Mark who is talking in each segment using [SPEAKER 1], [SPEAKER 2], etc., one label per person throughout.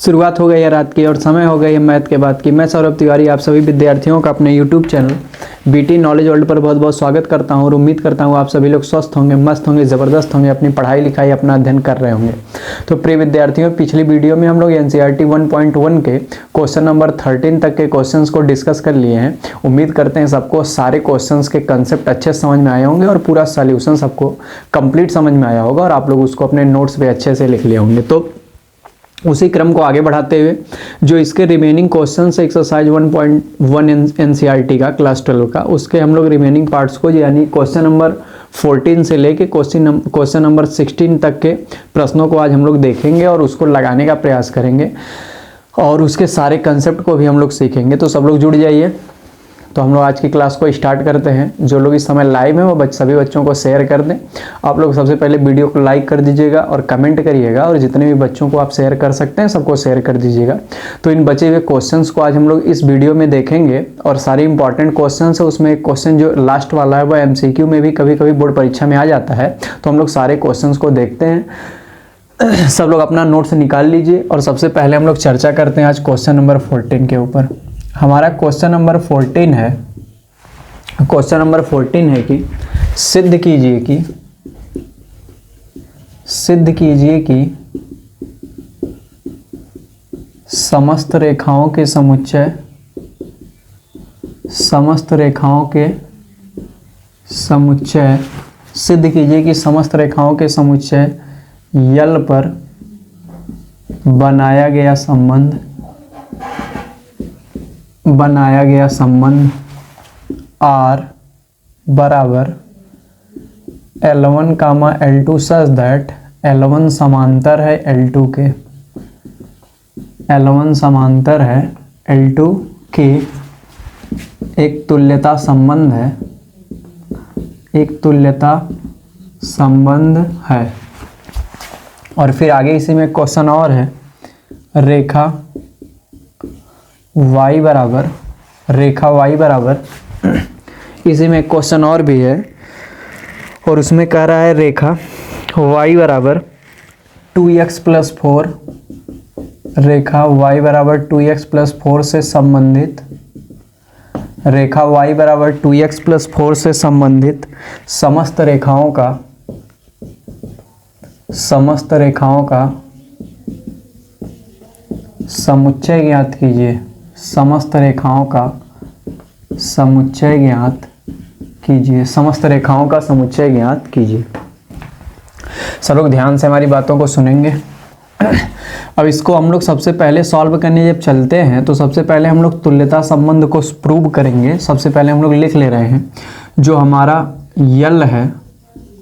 [SPEAKER 1] शुरुआत हो गई है रात की और समय हो गई है मैथ के बाद की। मैं सौरभ तिवारी आप सभी विद्यार्थियों का अपने YouTube channel BT knowledge world पर बहुत बहुत स्वागत करता हूं और उम्मीद करता हूं आप सभी लोग स्वस्थ होंगे, मस्त होंगे, ज़बरदस्त होंगे, अपनी पढ़ाई लिखाई अपना अध्ययन कर रहे होंगे। तो प्रिय विद्यार्थियों, पिछली वीडियो में हम लोग NCERT 1.1 के क्वेश्चन नंबर 13 तक के क्वेश्चन को डिस्कस कर लिए हैं। उम्मीद करते हैं सबको सारे क्वेश्चन के कंसेप्ट अच्छे समझ में आए होंगे और पूरा सोल्यूशन सबको कंप्लीट समझ में आया होगा और आप लोग उसको अपने नोट्स पे अच्छे से लिख लिए होंगे। तो उसी क्रम को आगे बढ़ाते हुए जो इसके रिमेनिंग क्वेश्चन है एक्सरसाइज 1.1 NCERT का क्लास 12 का, उसके हम लोग रिमेनिंग पार्ट्स को यानी क्वेश्चन नंबर 14 से लेके क्वेश्चन नंबर 16 तक के प्रश्नों को आज हम लोग देखेंगे और उसको लगाने का प्रयास करेंगे और उसके सारे कंसेप्ट को भी हम लोग सीखेंगे। तो सब लोग जुड़ जाइए। तो हम लोग आज की क्लास को स्टार्ट करते हैं। जो लोग इस समय लाइव हैं वो सभी बच्चों को शेयर कर दें। आप लोग सबसे पहले वीडियो को लाइक कर दीजिएगा और कमेंट करिएगा और जितने भी बच्चों को आप शेयर कर सकते हैं सबको शेयर कर दीजिएगा। तो इन बचे हुए क्वेश्चंस को आज हम लोग इस वीडियो में देखेंगे और सारे इंपॉर्टेंट क्वेश्चन है। उसमें एक क्वेश्चन जो लास्ट वाला है वो MCQ में भी कभी कभी बोर्ड परीक्षा में आ जाता है। तो हम लोग सारे क्वेश्चन को देखते हैं। सब लोग अपना नोट्स निकाल लीजिए और सबसे पहले हम लोग चर्चा करते हैं आज क्वेश्चन नंबर 14 के ऊपर। हमारा क्वेश्चन नंबर 14 है, क्वेश्चन नंबर 14 है कि सिद्ध कीजिए कि समस्त रेखाओं के समुच्चय सिद्ध कीजिए कि समस्त रेखाओं के समुच्चय यल पर बनाया गया संबंध R बराबर L1, L2 such that L1 समांतर है L2 के, L1 समांतर है L2 के एक तुल्यता संबंध है। और फिर आगे इसी में क्वेश्चन और है, रेखा y बराबर इसी में क्वेश्चन और भी है और उसमें कह रहा है रेखा y बराबर 2x प्लस 4, रेखा y बराबर 2x प्लस 4 से संबंधित, रेखा y बराबर 2x प्लस 4 से संबंधित समस्त रेखाओं का समुच्चय ज्ञात कीजिए। समस्त रेखाओं का समुच्चय ज्ञात कीजिए। सब लोग ध्यान से हमारी बातों को सुनेंगे। अब इसको हम लोग सबसे पहले सॉल्व करने जब चलते हैं तो सबसे पहले हम लोग तुल्यता संबंध को प्रूव करेंगे। सबसे पहले हम लोग लिख ले रहे हैं जो हमारा यल है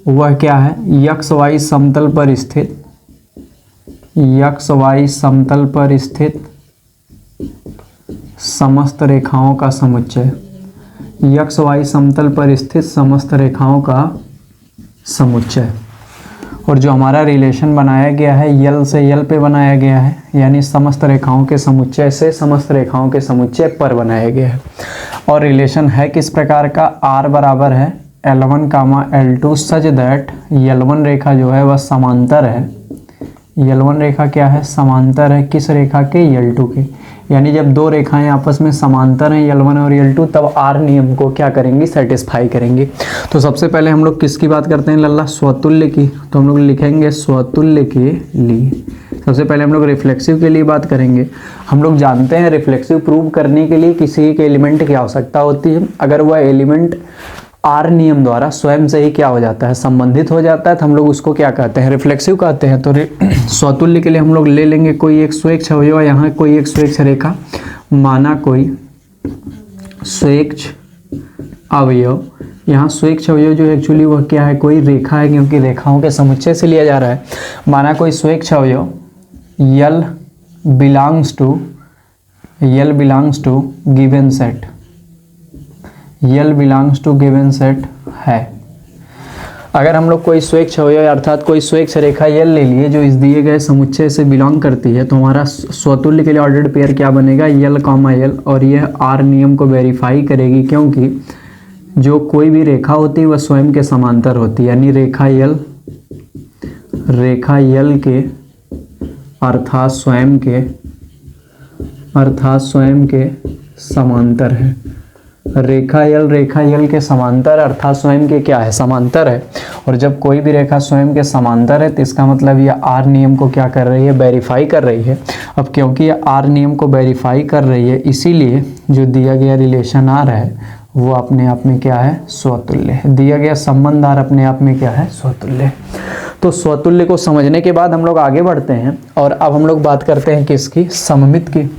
[SPEAKER 1] वह क्या है, XY समतल पर स्थित समस्त रेखाओं का समुच्चय, XY समतल पर स्थित समस्त रेखाओं का समुच्चय। और जो हमारा रिलेशन बनाया गया है यल से यल पे बनाया गया है, यानी समस्त रेखाओं के समुच्चय से समस्त रेखाओं के समुच्चय पर बनाया गया है। और रिलेशन है किस प्रकार का, R बराबर है L1, L2 such that L1 रेखा जो है वह समांतर है। L1 रेखा क्या है, समांतर है किस रेखा के, L2 के। यानी जब दो रेखाएं आपस में समांतर हैं L1 और L2 तब R नियम को क्या करेंगी, सेटिस्फाई करेंगे। तो सबसे पहले हम लोग किसकी बात करते हैं लल्ला, स्वतुल्य की। तो हम लोग लिखेंगे स्वतुल्य के लिए। सबसे पहले हम लोग रिफ्लेक्सिव के लिए बात करेंगे। हम लोग जानते हैं रिफ्लेक्सिव प्रूव करने के लिए किसी एक एलिमेंट की आवश्यकता होती है। अगर वह एलिमेंट R नियम द्वारा स्वयं से ही क्या हो जाता है, संबंधित हो जाता है, तो हम लोग उसको क्या कहते हैं, रिफ्लेक्सिव कहते हैं। तो स्वतुल्य के लिए हम लोग ले लेंगे कोई एक स्वेच्छ अवयव, यहाँ कोई एक स्वेच्छ रेखा, माना कोई स्वेच्छ अवयव। यहाँ स्वेच्छ अवयव जो एक्चुअली वह क्या है, कोई रेखा है क्योंकि रेखाओं के समुच्चय से लिया जा रहा है। माना कोई स्वेच्छ अवयव यल बिलोंग्स टू गिवन सेट, यल बिलोंग्स टू गिवन सेट है। अगर हम लोग कोई स्वेच्छ अवयव अर्थात कोई स्वेच्छ रेखा यल ले लिए जो इस दिए गए समुच्चय से बिलोंग करती है तो हमारा स्वतुल्य के लिए ऑर्डर्ड पेयर क्या बनेगा, यल, यल। और यह R नियम को वेरीफाई करेगी क्योंकि जो कोई भी रेखा होती है वह स्वयं के समांतर होती है। यानी रेखा यल के अर्थात स्वयं के अर्थात स्वयं के समांतर है। रेखा यल के समांतर अर्थात स्वयं के क्या है, समांतर है। और जब कोई भी रेखा स्वयं के समांतर है तो इसका मतलब ये आर नियम को क्या कर रही है, वेरीफाई कर रही है। अब क्योंकि ये आर नियम को वेरीफाई कर रही है, इसीलिए जो दिया गया रिलेशन आर है वो अपने आप में क्या है, स्वतुल्य है। दिया गया संबंध आर अपने आप में क्या है, स्वतुल्य है। तो स्वतुल्य को समझने के बाद हम लोग आगे बढ़ते हैं और अब हम लोग बात करते हैं किसकी, सममित की।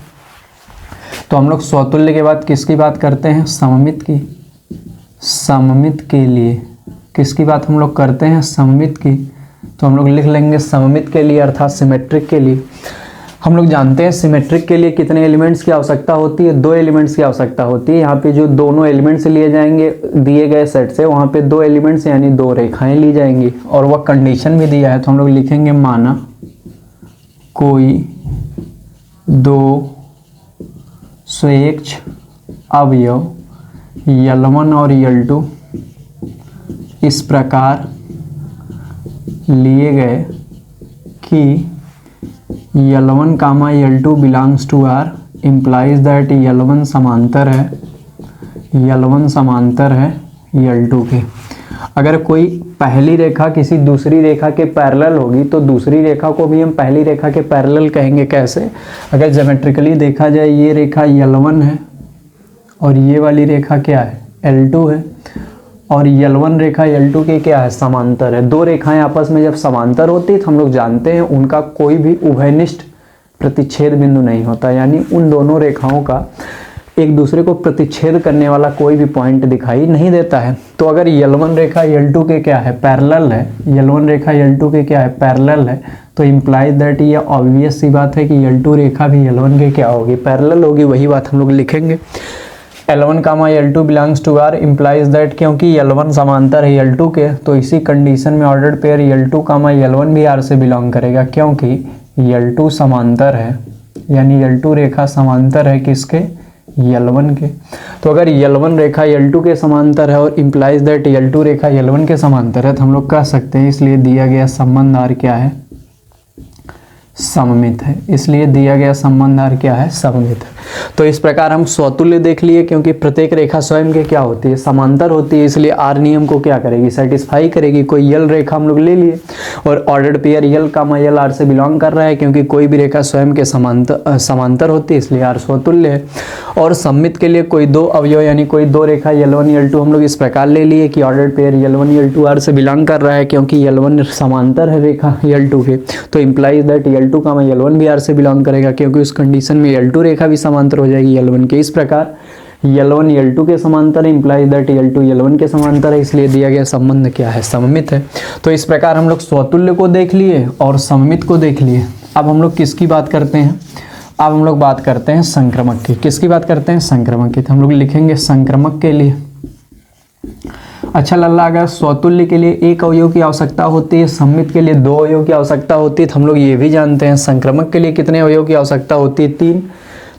[SPEAKER 1] तो हम लोग स्वतुल्य के बाद किसकी बात करते हैं, सममित की। सममित के लिए किसकी बात हम लोग करते हैं, सममित की। तो हम लोग लिख लेंगे सममित के लिए अर्थात सिमेट्रिक के लिए। हम लोग जानते हैं सिमेट्रिक के लिए कितने एलिमेंट्स की आवश्यकता होती है, 2 एलिमेंट्स की आवश्यकता होती है। यहाँ पे जो दोनों एलिमेंट्स लिए जाएंगे दिए गए सेट से, वहाँ पे 2 एलिमेंट्स यानी 2 रेखाएं ली जाएंगी और वह कंडीशन भी दिया है। तो हम लोग लिखेंगे माना कोई 2 स्वेच्छ अवयव L1 और L2 इस प्रकार लिए गए कि L1 comma L2 belongs to R implies that L1 समांतर है, L1 समांतर है L2 के। अगर कोई पहली रेखा किसी दूसरी रेखा के पैरेलल होगी तो दूसरी रेखा को भी हम पहली रेखा के पैरेलल कहेंगे। कैसे, अगर ज्योमेट्रिकली देखा जाए ये रेखा L1 है और ये वाली रेखा क्या है, L2 है, और L1 रेखा L2 के क्या है, समांतर है। 2 रेखाएं आपस में जब समांतर होती है तो हम लोग जानते हैं उनका कोई भी उभयनिष्ठ प्रतिच्छेद बिंदु नहीं होता, यानी उन दोनों रेखाओं का एक दूसरे को प्रतिच्छेद करने वाला कोई भी पॉइंट दिखाई नहीं देता है। तो अगर L1 रेखा L2 के क्या है, पैरेलल है, L1 रेखा L2 के क्या है, पैरेलल है, तो इम्प्लाइज दैट ये ऑब्वियस सी बात है कि L2 रेखा भी L1 के क्या होगी, पैरेलल होगी। वही बात हम लोग लिखेंगे L1 comma L2 belongs to R implies that, क्योंकि L1 समांतर है L2 के, तो इसी कंडीशन में ऑर्डर्ड पेयर L2 कामा L1 भी R से बिलोंग करेगा, क्योंकि L2 समांतर है, यानी L2 रेखा समांतर है किसके, L1 के। तो अगर L1 रेखा L2 के समांतर है और implies that L2 Rekha L1 के समांतर है, तो हम लोग कह सकते हैं इसलिए दिया गया संबंध R क्या है, सममित है। इसलिए दिया गया संबंध R क्या है, सममित है। तो इस प्रकार हम स्वतुल्य देख लिए, क्योंकि प्रत्येक रेखा स्वयं के क्या होती है, समांतर होती है, इसलिए R नियम को क्या करेगी, सेटिस्फाई करेगी। कोई L रेखा हम लोग ले लिए और ऑर्डर्ड पेयर L कामा L R से बिलोंग कर रहा है, क्योंकि कोई भी रेखा स्वयं के समांतर होती है, इसलिए R स्वतुल्य है। और सममित के लिए कोई 2 अवयव यानी कोई 2 रेखा L1 L2 हम लोग इस प्रकार ले लिए कि ordered pair L1 L2 R से बिलोंग कर रहा है, क्योंकि L1 समांतर है रेखा L2 के, तो implies that L2 comma L1 भी R से बिलोंग करेगा, क्योंकि उस कंडीशन में L2 रेखा भी समांतर हो जाएगी L1 के। इस प्रकार L1 L2 के समांतर है, इम्प्लाइज दैट L2 L1 के समांतर है, इसलिए दिया गया संबंध क्या है, सममित है। तो इस प्रकार हम लोग स्वतुल्य को देख लिए और सममित को देख लिए। अब हम लोग किसकी बात करते हैं, अब हम लोग बात करते हैं संक्रामक की। किसकी बात करते हैं, संक्रामक की। तो हम लोग लिखेंगे संक्रामक के लिए। अच्छा लल्ला, अगर स्वतुल्य के लिए 1 अवयव की आवश्यकता होती है, सममित के लिए 2 अवयव की आवश्यकता होती है, तो हम लोग ये भी जानते हैं संक्रामक के लिए कितने अवयव की आवश्यकता होती है, 3।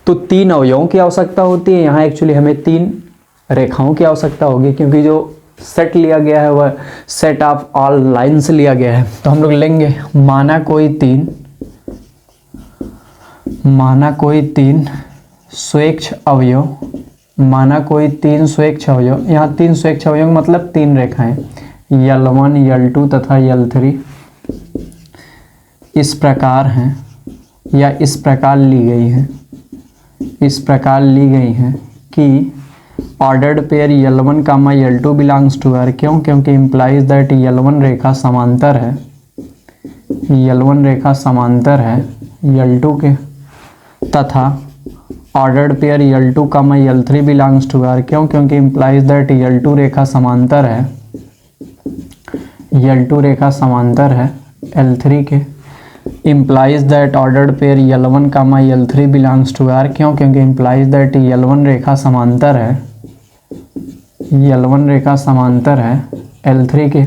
[SPEAKER 1] तो 3 अवयवों की आवश्यकता होती है। यहाँ एक्चुअली हमें 3 रेखाओं की आवश्यकता होगी, क्योंकि जो सेट लिया गया है वह सेट ऑफ ऑल लाइन्स लिया गया है। तो हम लोग लेंगे माना कोई 3 स्वेच्छ अवयव, माना कोई 3 स्वेच्छ अवयव। यहाँ 3 स्वेच्छ अवयव मतलब 3 रेखाएं L1 L2 तथा L3 इस प्रकार हैं या इस प्रकार ली गई हैं, इस प्रकार ली गई हैं कि ordered pair L1 comma L2 belongs to R। क्यों, क्योंकि इम्प्लाइज दैट L1 रेखा समांतर है, L1 रेखा समांतर है L2 के, तथा ordered pair L2 comma L3 belongs to R। क्यों, क्योंकि इम्प्लाइज दैट L2 रेखा समांतर है, L2 रेखा समांतर है L3 के, implies that ordered pair L1 comma L3 belongs to R। क्यों, क्योंकि इम्प्लाइज दैट L1 रेखा समांतर है, L1 रेखा समांतर है L3 के।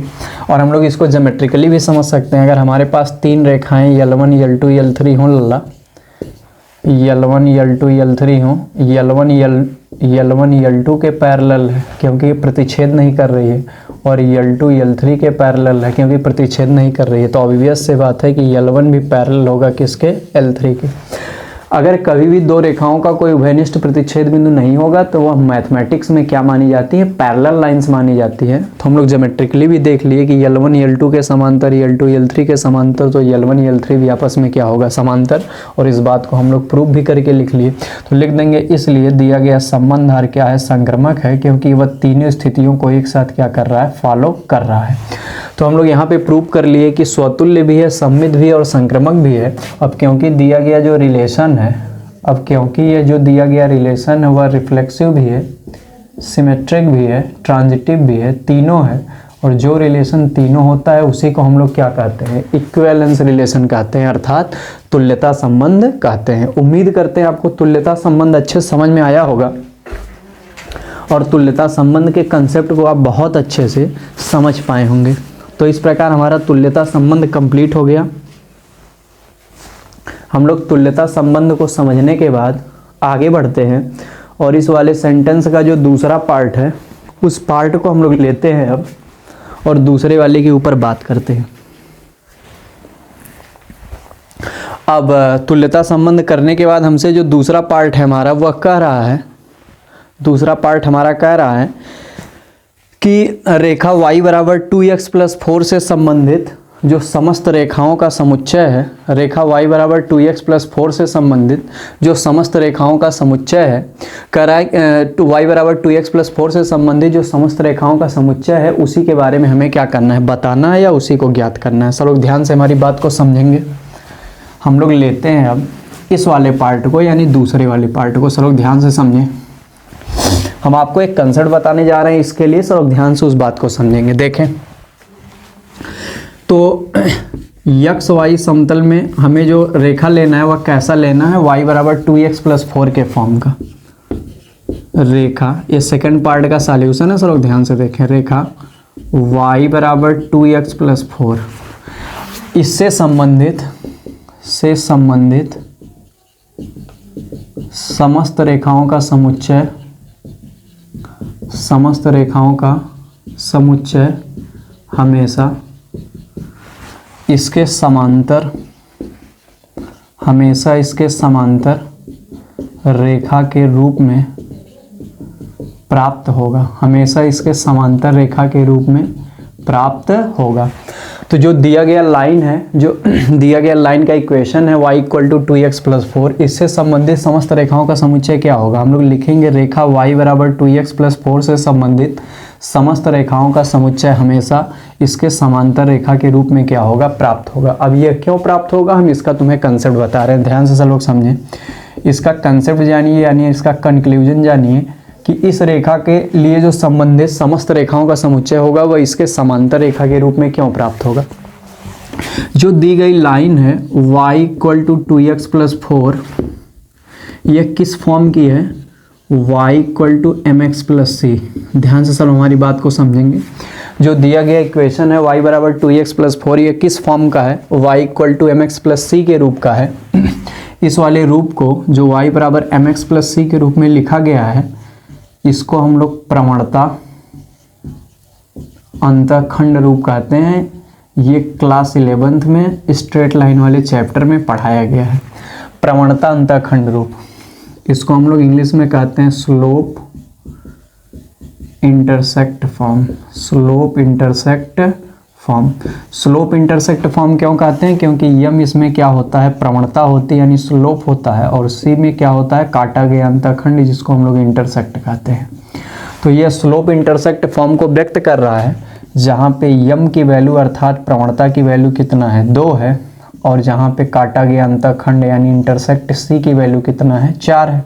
[SPEAKER 1] और हम लोग इसको ज्योमेट्रिकली भी समझ सकते हैं। अगर हमारे पास 3 रेखाएं L1 L2 L3 हों, लल्ला L1 L2 L3 हों, L1 L2 के पैरेलल है क्योंकि प्रतिच्छेद नहीं कर रही है, और L2 L3 के पैरेलल है क्योंकि प्रतिच्छेद नहीं कर रही है, तो ऑब्वियस से बात है कि L1 भी पैरेलल होगा किसके, L3 के। अगर कभी भी दो रेखाओं का कोई उभयनिष्ठ प्रतिच्छेद बिंदु नहीं होगा तो वह मैथमेटिक्स में क्या मानी जाती है, पैरेलल लाइंस मानी जाती है। तो हम लोग ज्योमेट्रिकली भी देख लिए कि L1 L2 के समांतर, L2 L3 के समांतर, तो L1 L3 भी आपस में क्या होगा, समांतर। और इस बात को हम लोग प्रूव भी करके लिख लिए। तो लिख देंगे इसलिए दिया गया संबंध धार क्या है, संक्रमक है, क्योंकि वह तीनों स्थितियों को एक साथ क्या कर रहा है, फॉलो कर रहा है। तो हम लोग यहाँ पे प्रूव कर लिए कि स्वतुल्य भी है, सममित भी है और संक्रमक भी है। अब क्योंकि दिया गया जो रिलेशन है, अब क्योंकि ये जो दिया गया रिलेशन है वह रिफ्लेक्सिव भी है, सिमेट्रिक भी है, ट्रांजिटिव भी है, तीनों है। और जो रिलेशन तीनों होता है उसी को हम लोग क्या कहते हैं, इक्विवेलेंस रिलेशन कहते हैं, अर्थात तुल्यता संबंध कहते हैं। उम्मीद करते हैं आपको तुल्यता संबंध अच्छे समझ में आया होगा और तुल्यता संबंध के कंसेप्ट को आप बहुत अच्छे से समझ पाए होंगे। तो इस प्रकार हमारा तुल्यता संबंध कंप्लीट हो गया। हम लोग तुल्यता संबंध को समझने के बाद आगे बढ़ते हैं और इस वाले सेंटेंस का जो दूसरा पार्ट है उस पार्ट को हम लोग लेते हैं अब और दूसरे वाले के ऊपर बात करते हैं। अब तुल्यता संबंध करने के बाद हमसे जो दूसरा पार्ट है हमारा वह कह रहा है, दूसरा पार्ट हमारा कह रहा है कि रेखा y बराबर 2x + 4 से संबंधित जो समस्त रेखाओं का समुच्चय है, रेखा y बराबर 2x + 4 से संबंधित जो समस्त रेखाओं का समुच्चय है, कह रहा है y बराबर 2x + 4 से संबंधित जो समस्त रेखाओं का समुच्चय है उसी के बारे में हमें क्या करना है, बताना है या उसी को ज्ञात करना है। सब लोग ध्यान से हमारी बात को समझेंगे। हम लोग लेते हैं अब इस वाले पार्ट को, यानी दूसरे वाले पार्ट को। सब लोग ध्यान से समझें। हम आपको एक कंसेप्ट बताने जा रहे हैं, इसके लिए सब लोग ध्यान से उस बात को समझेंगे। देखें तो एक्स वाई समतल में हमें जो रेखा लेना है वह कैसा लेना है, y बराबर 2x + 4 के फॉर्म का रेखा। ये सेकंड पार्ट का सॉल्यूशन है, सब लोग ध्यान से देखें। रेखा y बराबर 2x + 4 इससे संबंधित समस्त रेखाओं का समुच्चय, समस्त रेखाओं का समुच्चय हमेशा इसके समांतर, हमेशा इसके समांतर रेखा के रूप में प्राप्त होगा, हमेशा इसके समांतर रेखा के रूप में प्राप्त होगा। तो जो दिया गया लाइन है, जो दिया गया लाइन का इक्वेशन है y = 2x + 4, इससे संबंधित समस्त रेखाओं का समुच्चय क्या होगा, हम लोग लिखेंगे रेखा y बराबर 2x + 4 से संबंधित समस्त रेखाओं का समुच्चय हमेशा इसके समांतर रेखा के रूप में क्या होगा, प्राप्त होगा। अब ये क्यों प्राप्त होगा, हम इसका तुम्हें कंसेप्ट बता रहे हैं, ध्यान से सब लोग समझें। इसका कंसेप्ट जानिए, यानी इसका कंक्लूजन जानिए कि इस रेखा के लिए जो संबंधित समस्त रेखाओं का समुच्चय होगा वह इसके समांतर रेखा के रूप में क्यों प्राप्त होगा। जो दी गई लाइन है y = 2x + 4, यह किस फॉर्म की है, y = mx + c। ध्यान से सब हमारी बात को समझेंगे। जो दिया गया इक्वेशन है y बराबर 2x + 4, यह किस फॉर्म का है, y = mx + c के रूप का है। इस वाले रूप को जो y बराबर mx + c के रूप में लिखा गया है, इसको हम लोग प्रवणता अंतःखंड रूप कहते हैं। ये क्लास 11th में स्ट्रेट लाइन वाले चैप्टर में पढ़ाया गया है, प्रवणता अंतःखंड रूप। इसको हम लोग इंग्लिश में कहते हैं slope intersect form, slope intersect form. Slope intersect form क्यों कहते हैं, क्योंकि यम इसमें क्या होता है, प्रवणता होती है यानी स्लोप होता है, और सी में क्या होता है, काटा गया अंतःखंड, जिसको हम लोग इंटरसेक्ट कहते हैं। तो यह स्लोप इंटरसेक्ट फॉर्म को व्यक्त कर रहा है, जहाँ पे यम की वैल्यू अर्थात प्रवणता की वैल्यू कितना है, 2 है, और जहाँ पे काटा गया अंतःखंड यानी इंटरसेक्ट सी की वैल्यू कितना है, 4 है।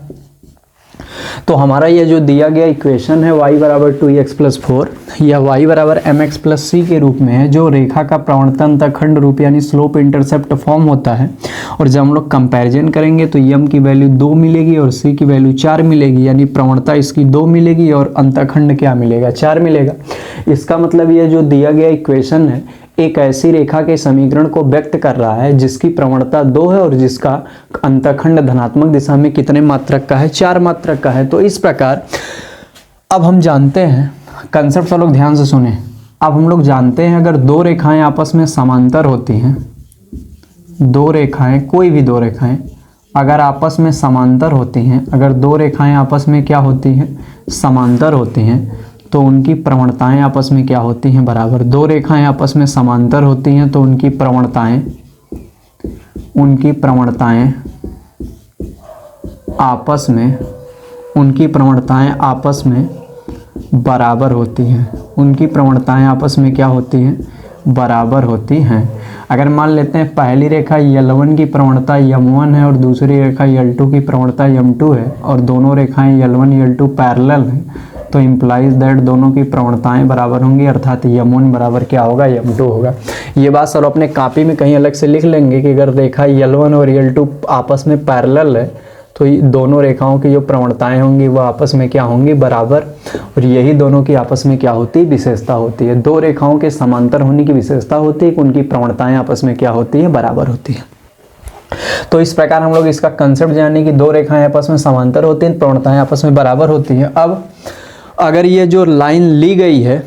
[SPEAKER 1] तो हमारा ये जो दिया गया इक्वेशन है y बराबर 2x + 4, यह y बराबर mx + c के रूप में है, जो रेखा का प्रवणता अंतःखंड रूप यानी स्लोप इंटरसेप्ट फॉर्म होता है। और जब हम लोग कंपैरिजन करेंगे तो m की वैल्यू 2 मिलेगी और c की वैल्यू 4 मिलेगी, यानी प्रवणता इसकी 2 मिलेगी और अंतःखंड क्या मिलेगा, 4 मिलेगा। इसका मतलब ये जो दिया गया इक्वेशन है एक ऐसी रेखा के समीकरण को व्यक्त कर रहा है जिसकी प्रवणता 2 है और जिसका अंतःखंड धनात्मक दिशा में कितने मात्रक का है, 4 मात्रक का है। तो इस प्रकार अब हम जानते हैं, कंसेप्ट सब लोग ध्यान से सुने। अब हम लोग जानते हैं अगर 2 रेखाएं आपस में समांतर होती हैं, 2 रेखाएं, कोई भी 2 रेखाएं अगर आपस में समांतर होती हैं, अगर दो रेखाएं आपस में क्या होती हैं, समांतर होती हैं, तो उनकी प्रवणताएं आपस में क्या होती हैं, बराबर। दो रेखाएं आपस में समांतर होती हैं तो उनकी प्रवणताएं आपस में बराबर होती हैं। उनकी प्रवणताएं आपस में क्या होती हैं, बराबर होती हैं। अगर मान लेते हैं पहली रेखा L1 की प्रवणता M1 है और दूसरी रेखा L2 की प्रवणता M2 है और दोनों रेखाएं L1 L2 पैरेलल हैं, तो इम्प्लाइज दैट दोनों की प्रवणताएं बराबर होंगी, अर्थात M1 बराबर क्या होगा, M2 होगा। ये बात सर अपने कॉपी में कहीं अलग से लिख लेंगे कि अगर रेखा L1 और L2 आपस में पैरेलल है तो दोनों रेखाओं की जो प्रवणताएं होंगी वो आपस में क्या होंगी, बराबर। और यही दोनों की आपस में क्या होती है, विशेषता होती है। दो रेखाओं के समांतर होने की विशेषता होती है कि उनकी प्रवणताएं आपस में क्या होती है, बराबर होती है। तो इस प्रकार हम लोग इसका कंसेप्ट जाने कि दो रेखाएं आपस में समांतर होती हैं, प्रवणताएं आपस में बराबर होती हैं। अब अगर ये जो लाइन ली गई है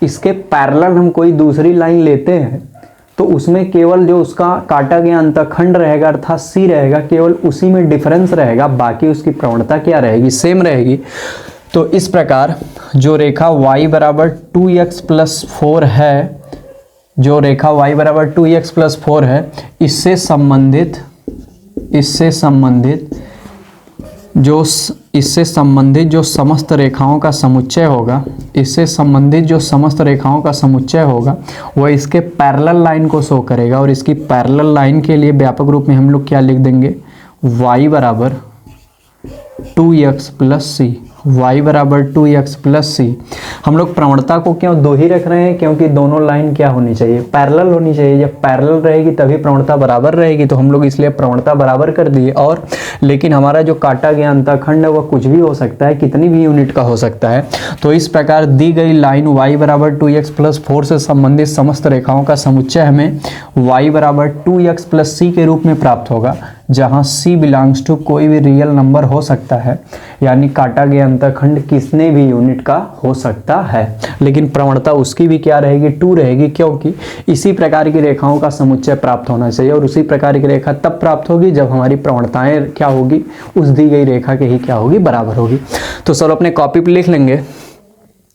[SPEAKER 1] इसके पैरेलल हम कोई दूसरी लाइन लेते हैं तो उसमें केवल जो उसका काटा गया अंतखंड रहेगा अर्थात C रहेगा, केवल उसी में डिफरेंस रहेगा, बाकी उसकी प्रवणता क्या रहेगी, सेम रहेगी। तो इस प्रकार जो रेखा y बराबर 2x+4 है, जो रेखा y बराबर 2x+4 है, इससे संबंधित जो समस्त रेखाओं का समुच्चय होगा, वह इसके पैरेलल लाइन को शो करेगा। और इसकी पैरेलल लाइन के लिए व्यापक रूप में हम लोग क्या लिख देंगे, y बराबर 2x+c, y बराबर 2x+c। हम लोग प्रवणता को क्यों दो ही रख रहे हैं, क्योंकि दोनों लाइन क्या होनी चाहिए, पैरेलल होनी चाहिए। जब पैरेलल रहेगी तभी प्रवणता बराबर रहेगी, तो हम लोग इसलिए प्रवणता बराबर कर दिए। और लेकिन हमारा जो काटा गया अंतखंड है वह कुछ भी हो सकता है, कितनी भी यूनिट का हो सकता है। तो इस प्रकार दी गई लाइन y बराबर 2x+4 से संबंधित समस्त रेखाओं का समुच्चय हमें y बराबर 2x+c के रूप में प्राप्त होगा, जहां c बिलोंग्स टू कोई भी रियल नंबर हो सकता है, यानी काटा गया अंतखंड किसने भी यूनिट का हो सकता है, लेकिन प्रवणता उसकी भी क्या रहेगी, 2 रहेगी, क्योंकि इसी प्रकार की रेखाओं का समुच्चय प्राप्त होना चाहिए। और उसी प्रकार की रेखा तब प्राप्त होगी जब हमारी प्रवणताएं क्या होगी, उस दी गई रेखा के ही क्या होगी, बराबर होगी। तो सर अपने कॉपी पे लिख लेंगे,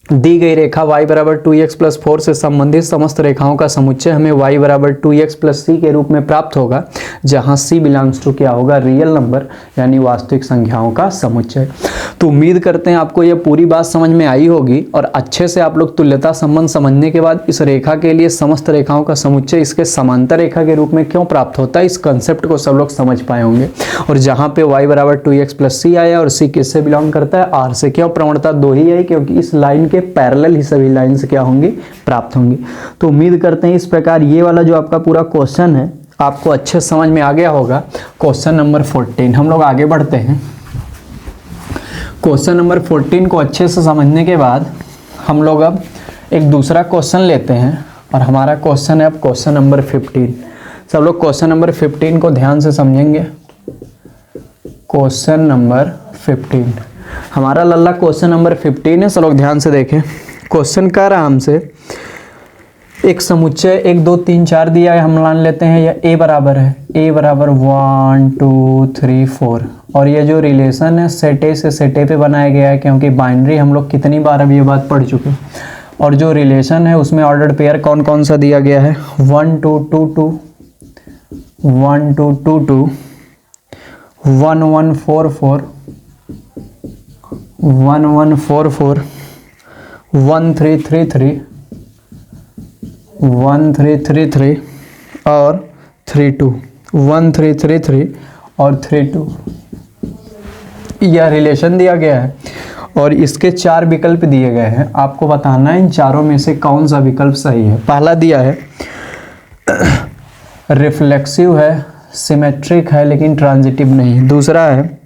[SPEAKER 1] दी गई रेखा y बराबर 2x+4 से संबंधित समस्त रेखाओं का समुच्चय हमें y बराबर 2x+c के रूप में प्राप्त होगा, जहां c बिलोंग्स टू क्या होगा, रियल नंबर, यानी वास्तविक संख्याओं का समुच्चय। तो उम्मीद करते हैं आपको यह पूरी बात समझ में आई होगी और अच्छे से आप लोग तुल्यता संबंध समझने के बाद इस रेखा के लिए समस्त रेखाओं का समुच्चय इसके समांतर रेखा के रूप में क्यों प्राप्त होता है, इस कंसेप्ट को सब लोग समझ पाए होंगे। और जहां पे y बराबर 2x+c आया और c किससे बिलोंग करता है, r से। क्यों प्रवणता दो ही आई, क्योंकि इस लाइन के पैरेलल ही सभी लाइन से क्या होंगी, प्राप्त होंगी। तो उम्मीद करते हैं इस प्रकार ये वाला जो आपका पूरा क्वेश्चन है आपको अच्छे समझ में आ गया होगा। क्वेश्चन नंबर 14 हम लोग आगे बढ़ते हैं। क्वेश्चन नंबर 14 को अच्छे से समझने के बाद हम लोग अब एक दूसरा क्वेश्चन लेते हैं और हमारा क्वेश्चन है अब क्वेश्चन नंबर 15। सब लोग क्वेश्चन नंबर 15 को ध्यान से समझेंगे। क्वेश्चन नंबर 15 हमारा लल्ला क्वेश्चन नंबर 15 है, सब लोग ध्यान से देखें। क्वेश्चन कह रहा हमसे एक समुच्चय 1 2 3 4 दिया है, हम मान लेते हैं या a बराबर है, a बराबर 1 2 3 4 और ये जो रिलेशन है सेट ए से सेट ए पे बनाया गया है, क्योंकि बाइनरी हम लोग कितनी बार अब ये बात पढ़ चुके हैं। और जो रिलेशन है उसमें ऑर्डर्ड पेयर कौन कौन सा दिया गया है, 1 2 2 2 1 2 2 2 1 1 4 4 1 1 4 4 1 3 3 3 1 3 3 3 और 3 2 1 3 3 3 और 3 2 यह रिलेशन दिया गया है और इसके 4 विकल्प दिए गए हैं। आपको बताना है इन चारों में से कौन सा विकल्प सही है। पहला दिया है रिफ्लेक्सिव है, सिमेट्रिक है लेकिन ट्रांजिटिव नहीं। दूसरा है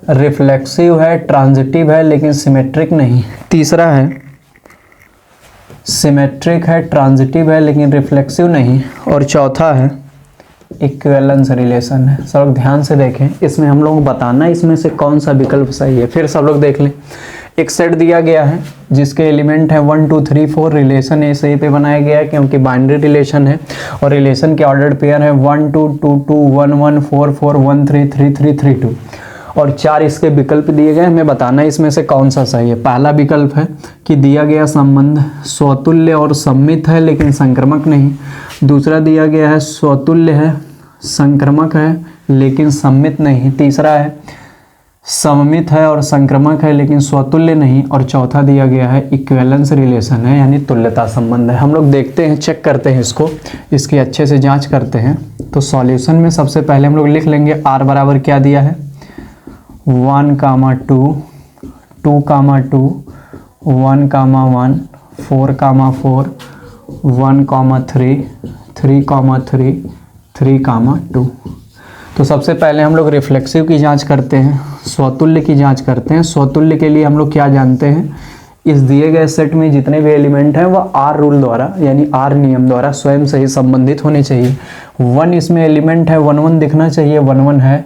[SPEAKER 1] रिफ्लेक्सिव है, ट्रांजिटिव है लेकिन सिमेट्रिक नहीं। तीसरा है सिमेट्रिक है, ट्रांजिटिव है लेकिन रिफ्लेक्सिव नहीं। और चौथा है इक्विवेलेंस रिलेशन है। सब लोग ध्यान से देखें, इसमें हम लोग बताना इसमें से कौन सा विकल्प सही है। फिर सब लोग देख लें, एक सेट दिया गया है जिसके एलिमेंट है 1 2 3 4, रिलेशन ए से पे बनाया गया है क्योंकि बाइनरी रिलेशन है और रिलेशन के ऑर्डर्ड पेयर है 1 2 2 2 1 1 4 4 1 3 3 3 3 2 और 4 इसके विकल्प दिए गए। हमें बताना है इसमें से कौन सा सही है। पहला विकल्प है कि दिया गया संबंध स्वतुल्य और सममित है लेकिन संक्रामक नहीं। दूसरा दिया गया है स्वतुल्य है, संक्रामक है लेकिन सममित नहीं। तीसरा है सममित है और संक्रामक है लेकिन स्वतुल्य नहीं। और चौथा दिया गया है इक्विवेलेंस रिलेशन है यानी तुल्यता संबंध है। हम लोग देखते हैं, चेक करते हैं इसको, इसकी अच्छे से जांच करते हैं। तो सॉल्यूशन में सबसे पहले हम लोग लिख लेंगे r बराबर क्या दिया है 1, 2, 2, 2, 1, 1, 4, 4, 1, 3, 3, 3, 3, 2। तो सबसे पहले हम लोग रिफ्लेक्सिव की जांच करते हैं, स्वतुल्य की जांच करते हैं। स्वतुल्य के लिए हम लोग क्या जानते हैं, इस दिए गए सेट में जितने भी एलिमेंट हैं वह R रूल द्वारा यानी R नियम द्वारा स्वयं से ही संबंधित होने चाहिए। 1 इसमें एलिमेंट है 1 1 दिखना चाहिए 1 1 है।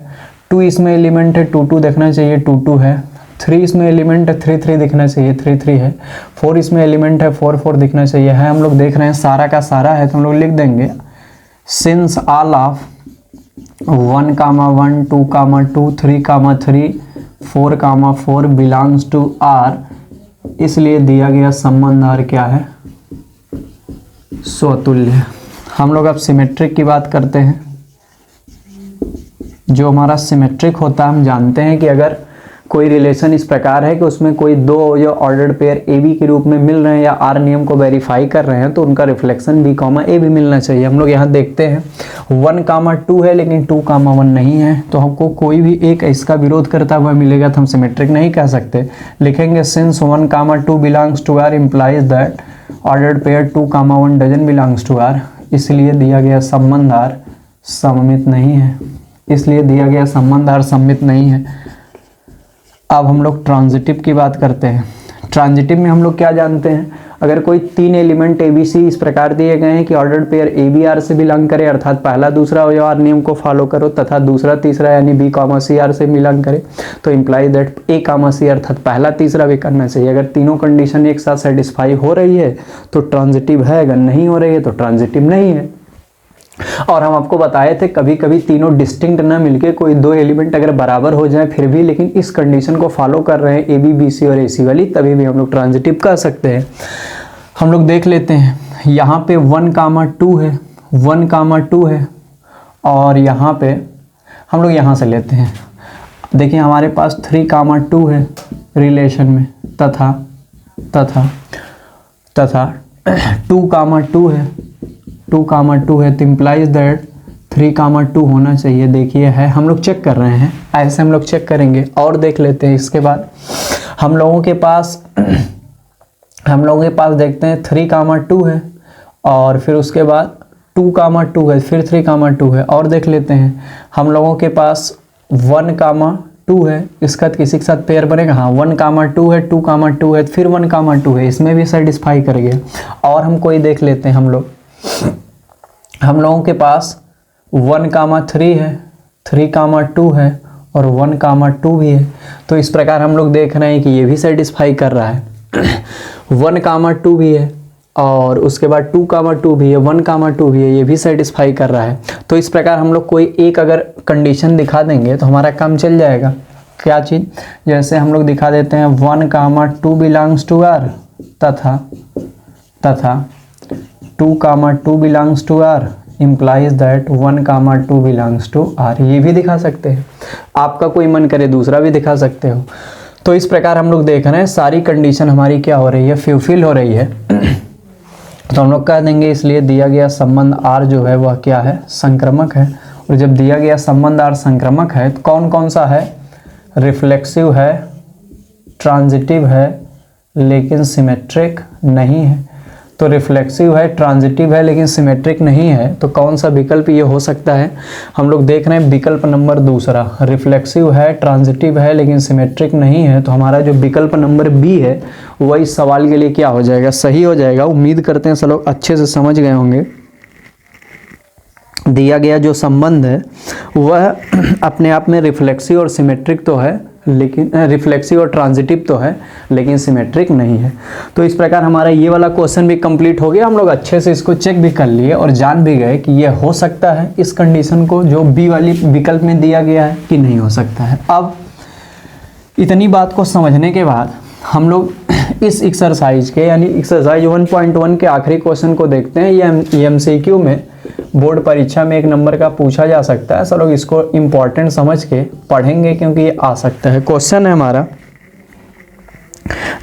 [SPEAKER 1] 2 इसमें एलिमेंट है 2 2 दिखना चाहिए 2 2 है। 3 इसमें एलिमेंट है 3 3 दिखना चाहिए 3 3 है। 4 इसमें एलिमेंट है 4 4 दिखना चाहिए है। हम लोग देख रहे हैं सारा का सारा है तो हम लोग लिख देंगे since all of 1, 1, 2, 2, 3, 3, 4, 4 belongs to R, इसलिए दिया गया संबंध R क्या है स्वतुल्य। हम लोग अब सिमेट्रिक की बात करते हैं। जो हमारा सिमेट्रिक होता है हम जानते हैं कि अगर कोई रिलेशन इस प्रकार है कि उसमें कोई दो जो ऑर्डर्ड पेयर ए बी के रूप में मिल रहे हैं या आर नियम को वेरीफाई कर रहे हैं तो उनका रिफ्लेक्शन बी कॉमा ए भी मिलना चाहिए। हम लोग यहाँ देखते हैं 1, 2 है लेकिन 2, 1 नहीं है तो हमको कोई भी एक इसका विरोध करता हुआ मिलेगा तो हम सिमेट्रिक नहीं कह सकते। लिखेंगे since 1, 2 belongs to R implies that ordered pair 2, 1 doesn't belongs to R, इसलिए दिया गया संबंध आर सममित नहीं है। इसलिए दिया गया संबंध आर सममित नहीं है। अब हम लोग ट्रांजिटिव की बात करते हैं। ट्रांजिटिव में हम लोग क्या जानते हैं, अगर कोई 3 एलिमेंट ए बी सी इस प्रकार दिए गए हैं कि ordered pair A B R से बिलोंग करे अर्थात पहला दूसरा और आर नियम को फॉलो करो तथा दूसरा तीसरा यानी बी कॉमा सी आर से बिलोंग करे तो इम्प्लाई दैट ए कॉमा सी अर्थात पहला तीसरा भी करना चाहिए। अगर तीनों कंडीशन एक साथ सेटिस्फाई हो रही है तो ट्रांजिटिव है, अगर नहीं हो रही है तो ट्रांजिटिव नहीं है। और हम आपको बताए थे कभी कभी तीनों डिस्टिंक्ट ना मिलके कोई 2 एलिमेंट अगर बराबर हो जाए फिर भी लेकिन इस कंडीशन को फॉलो कर रहे हैं ए बी बी सी और ए सी वाली तभी भी हम लोग ट्रांजिटिव कह सकते हैं। हम लोग देख लेते हैं यहाँ पे 1, 2 है 1, 2 है और यहाँ पे हम लोग यहाँ से लेते हैं। देखिए हमारे पास 3, 2 है रिलेशन में तथा 2, 2 है 2, 2 है तो इम्प्लाइज दैट 3, 2 होना चाहिए। देखिए है, हम लोग चेक कर रहे हैं, ऐसे हम लोग चेक करेंगे और देख लेते हैं। इसके बाद हम लोगों के पास देखते हैं 3, 2 है और फिर उसके बाद 2, 2 है फिर 3, 2 है और देख लेते हैं हम लोगों के पास 1, 2 है, इसका किसी के साथ पेयर बनेगा। हाँ 1, 2 है 2, 2 है फिर 1, 2 है, इसमें भी सेटिस्फाई कर गया। और हम कोई देख लेते हैं हम लोगों के पास 1, 3 है 3, 2 है और 1, 2 भी है तो इस प्रकार हम लोग देख रहे हैं कि ये भी सेटिस्फाई कर रहा है 1, 2 भी है और उसके बाद 2, 2 भी है 1, 2 भी है, ये भी सेटिस्फाई कर रहा है। तो इस प्रकार हम लोग कोई एक अगर कंडीशन दिखा देंगे तो हमारा काम चल जाएगा। क्या चीज़, जैसे हम लोग दिखा देते हैं 1, 2 बिलोंग्स टू आर तथा 2, 2 belongs to R implies that 1, 2 belongs to R, ये भी दिखा सकते हैं। आपका कोई मन करे दूसरा भी दिखा सकते हो। तो इस प्रकार हम लोग देख रहे हैं सारी कंडीशन हमारी क्या हो रही है, फुलफिल हो रही है तो हम लोग कह देंगे इसलिए दिया गया संबंध आर जो है वह क्या है संक्रामक है। और जब दिया गया संबंध आर संक्रामक है तो कौन कौन सा है, रिफ्लेक्सिव है, ट्रांजिटिव है लेकिन सिमेट्रिक नहीं है। तो रिफ्लेक्सिव है, ट्रांजिटिव है लेकिन सिमेट्रिक नहीं है तो कौन सा विकल्प ये हो सकता है, हम लोग देख रहे हैं विकल्प नंबर दूसरा। रिफ्लेक्सिव है, ट्रांजिटिव है लेकिन सिमेट्रिक नहीं है तो हमारा जो विकल्प नंबर बी है वह इस सवाल के लिए क्या हो जाएगा, सही हो जाएगा। उम्मीद करते हैं सब लोग अच्छे से समझ गए होंगे। दिया गया जो संबंध है वह अपने आप में रिफ्लेक्सिव और सिमेट्रिक तो है लेकिन रिफ्लेक्सिव और ट्रांजिटिव तो है लेकिन सिमेट्रिक नहीं है। तो इस प्रकार हमारा ये वाला क्वेश्चन भी कंप्लीट हो गया। हम लोग अच्छे से इसको चेक भी कर लिए और जान भी गए कि ये हो सकता है इस कंडीशन को जो बी वाली विकल्प में दिया गया है कि नहीं हो सकता है। अब इतनी बात को समझने के बाद हम लोग इस एक्सरसाइज के यानी एक्सरसाइज 1.1 के आखिरी क्वेश्चन को देखते हैं। ये एमसीक्यू में बोर्ड परीक्षा में 1 नंबर का पूछा जा सकता है। सब लोग इसको इम्पोर्टेंट समझ के पढ़ेंगे क्योंकि ये आ सकता है। क्वेश्चन है हमारा,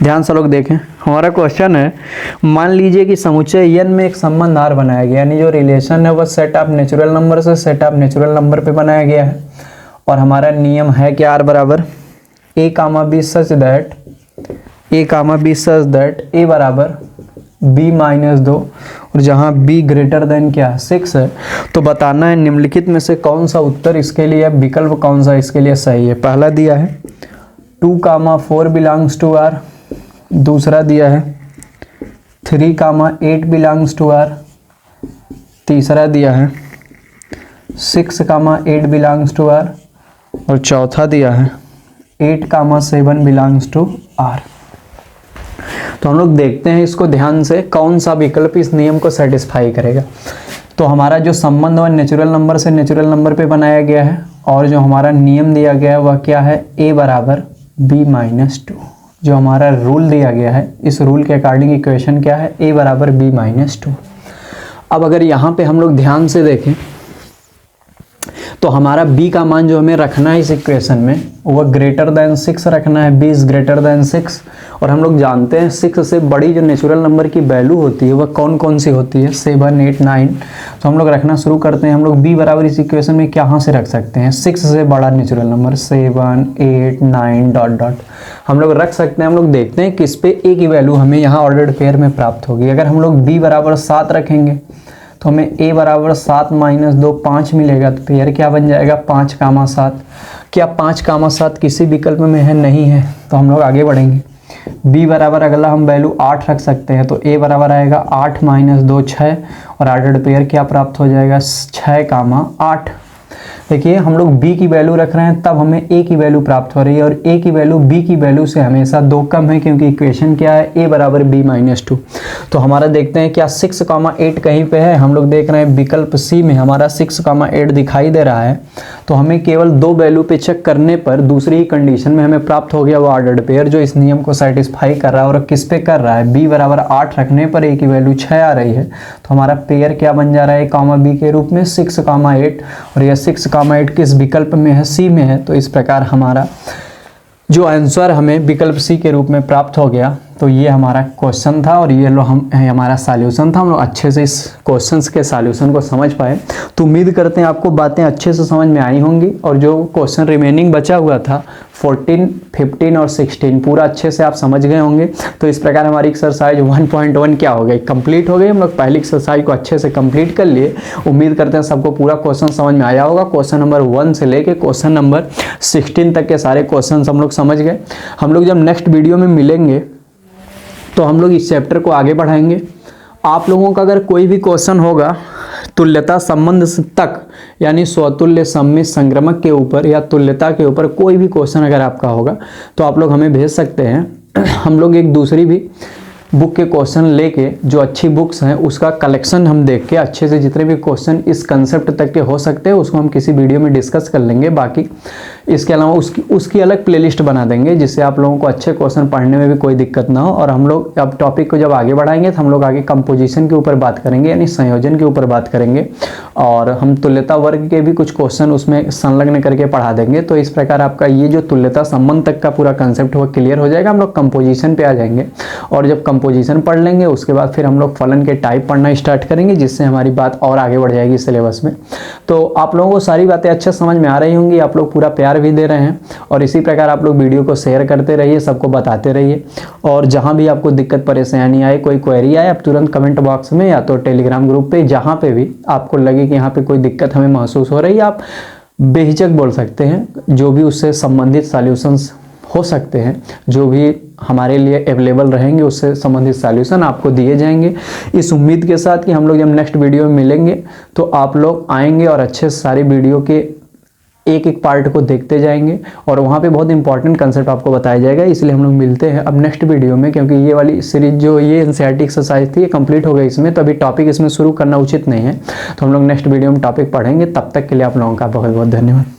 [SPEAKER 1] ध्यान से लोग देखें। हमारा क्वेश्चन है, मान लीजिए कि समुच्चय n में एक संबंध r बनाया गया, यानी जो रिलेशन है वह सेट ऑफ नेचुरल नंबर से सेट ऑफ नेचुरल नंबर पे बनाया गया है। और हमारा नियम है कि r बराबर a, b such that a बराबर b-2 और जहाँ b ग्रेटर देन क्या 6 है। तो बताना है निम्नलिखित में से कौन सा उत्तर इसके लिए, विकल्प कौन सा इसके लिए सही है। पहला दिया है 2, 4 बिलोंग्स टू r, दूसरा दिया है 3, 8 बिलोंग्स टू r, तीसरा दिया है 6, 8 बिलोंग्स टू r और चौथा दिया है 8, 7 बिलोंग्स टू r। तो हम लोग देखते हैं इसको ध्यान से कौन सा विकल्प इस नियम को सेटिस्फाई करेगा। तो हमारा जो संबंध है नेचुरल नंबर से नेचुरल नंबर पे बनाया गया है और जो हमारा नियम दिया गया है वह क्या है, a बराबर b-2। जो हमारा रूल दिया गया है इस रूल के अकॉर्डिंग इक्वेशन क्या है, a बराबर b-2। अब अगर यहाँ पे हम लोग ध्यान से देखें तो हमारा b का मान जो हमें रखना है इस इक्वेशन में वह ग्रेटर देन 6 रखना है, b इज ग्रेटर देन 6। और हम लोग जानते हैं 6 से बड़ी जो नेचुरल नंबर की वैल्यू होती है वह कौन कौन सी होती है, 7, 8, 9। तो हम लोग रखना शुरू करते हैं। हम लोग b बराबर इस इक्वेशन में कहाँ से रख सकते हैं, 6 से बड़ा नेचुरल नंबर 7, 8, 9 डॉट डॉट हम लोग रख सकते हैं। हम लोग देखते हैं किस पे a की वैल्यू हमें यहाँ ऑर्डर्ड पेयर में प्राप्त होगी। अगर हम लोग b बराबर 7 रखेंगे तो हमें a बराबर 7 - 2 5 मिलेगा। तो पेयर क्या बन जाएगा, 5, 7। क्या 5, 7 किसी विकल्प में है, नहीं है। तो हम लोग आगे बढ़ेंगे। b बराबर अगला हम वैल्यू 8 रख सकते हैं। तो a बराबर आएगा 8 - 2 6 और ऑर्डर्ड पेयर क्या प्राप्त हो जाएगा, 6, 8। देखिए हम लोग b की वैल्यू रख रहे हैं तब हमें a की वैल्यू प्राप्त हो रही है और a की वैल्यू b की वैल्यू से हमेशा 2 कम है क्योंकि इक्वेशन क्या है, a बराबर b-2। तो हमारा देखते हैं क्या 6, 8 कहीं पे है। हम लोग देख रहे हैं विकल्प c में हमारा 6, 8 दिखाई दे रहा है। तो हमें केवल 2 वैल्यू पे चेक करने पर दूसरी ही कंडीशन में हमें प्राप्त हो गया वो ऑर्डर्ड पेयर जो इस नियम को सेटिस्फाई कर रहा है। और किस पे कर रहा है, b बराबर 8 रखने पर a की वैल्यू 6 आ रही है। तो हमारा पेयर क्या बन जा रहा है, a, b के रूप में 6, 8 और यह 6, 8 किस विकल्प में है, सी में है। तो इस प्रकार हमारा जो आंसर हमें विकल्प सी के रूप में प्राप्त हो गया। तो ये हमारा क्वेश्चन था और ये लो हमारा सॉल्यूशन था। हम लोग अच्छे से इस क्वेश्चंस के सॉल्यूशन को समझ पाए। तो उम्मीद करते हैं आपको बातें अच्छे से समझ में आई होंगी और जो क्वेश्चन रिमेनिंग बचा हुआ था 14, 15 और 16 पूरा अच्छे से आप समझ गए होंगे। तो इस प्रकार हमारी एक्सरसाइज 1.1 क्या हो गई, कंप्लीट हो गई। हम लोग पहली एक्सरसाइज को अच्छे से कंप्लीट कर लिए। उम्मीद करते हैं सबको पूरा क्वेश्चन समझ में आया होगा। क्वेश्चन नंबर 1 से लेके क्वेश्चन नंबर 16 तक के सारे क्वेश्चन हम लोग समझ गए। हम लोग जब नेक्स्ट वीडियो में मिलेंगे तो हम लोग इस चैप्टर को आगे बढ़ाएंगे। आप लोगों का अगर कोई भी क्वेश्चन होगा तुल्यता संबंध तक यानी स्वतुल्य सममित संक्रमक के ऊपर या तुल्यता के ऊपर कोई भी क्वेश्चन अगर आपका होगा तो आप लोग हमें भेज सकते हैं। हम लोग एक दूसरी भी बुक के क्वेश्चन लेके जो अच्छी बुक्स हैं उसका कलेक्शन हम देख के अच्छे से जितने भी क्वेश्चन इस कंसेप्ट तक के हो सकते हैं उसको हम किसी वीडियो में डिस्कस कर लेंगे। बाकी इसके अलावा उसकी अलग प्लेलिस्ट बना देंगे जिससे आप लोगों को अच्छे क्वेश्चन पढ़ने में भी कोई दिक्कत ना हो। और हम लोग अब टॉपिक को जब आगे बढ़ाएंगे तो हम लोग आगे कंपोजिशन के ऊपर बात करेंगे यानी संयोजन के ऊपर बात करेंगे और हम तुल्यता वर्ग के भी कुछ क्वेश्चन उसमें संलग्न करके पढ़ा देंगे। तो इस प्रकार आपका ये जो तुल्यता संबंध तक का पूरा कंसेप्ट वो क्लियर हो जाएगा। हम लोग कंपोजिशन पे आ जाएंगे और जब कंपोजिशन पढ़ लेंगे उसके बाद फिर हम लोग फलन के टाइप पढ़ना स्टार्ट करेंगे जिससे हमारी बात और आगे बढ़ जाएगी सिलेबस में। तो आप लोगों को सारी बातें अच्छे समझ में आ रही होंगी, आप लोग पूरा प्यार भी दे रहे हैं और इसी प्रकार आप लोग वीडियो को शेयर करते रहिए, सबको बताते रहिए। और जहां भी आपको दिक्कत परेशानी आए, कोई क्वेरी आए, आप तुरंत कमेंट बॉक्स में या तो टेलीग्राम ग्रुप पे जहां पे भी आपको लगे कि यहाँ पे कोई दिक्कत हमें महसूस हो रही है आप बेहिचक बोल सकते हैं। जो भी उससे संबंधित सॉल्यूशंस हो सकते हैं, जो भी हमारे लिए अवेलेबल रहेंगे उससे संबंधित सॉल्यूशन आपको दिए जाएंगे। इस उम्मीद के साथ कि हम लोग जब नेक्स्ट वीडियो में मिलेंगे तो आप लोग आएंगे और अच्छे से सारी वीडियो के एक एक पार्ट को देखते जाएंगे और वहाँ पे बहुत इंपॉर्टेंट कंसेप्ट आपको बताया जाएगा। इसलिए हम लोग मिलते हैं अब नेक्स्ट वीडियो में, क्योंकि ये वाली सीरीज जो ये एनसीईआरटी एक्सरसाइज थी ये कंप्लीट हो गई इसमें, तो अभी टॉपिक इसमें शुरू करना उचित नहीं है। तो हम लोग नेक्स्ट वीडियो में टॉपिक पढ़ेंगे। तब तक के लिए आप लोगों का बहुत बहुत धन्यवाद।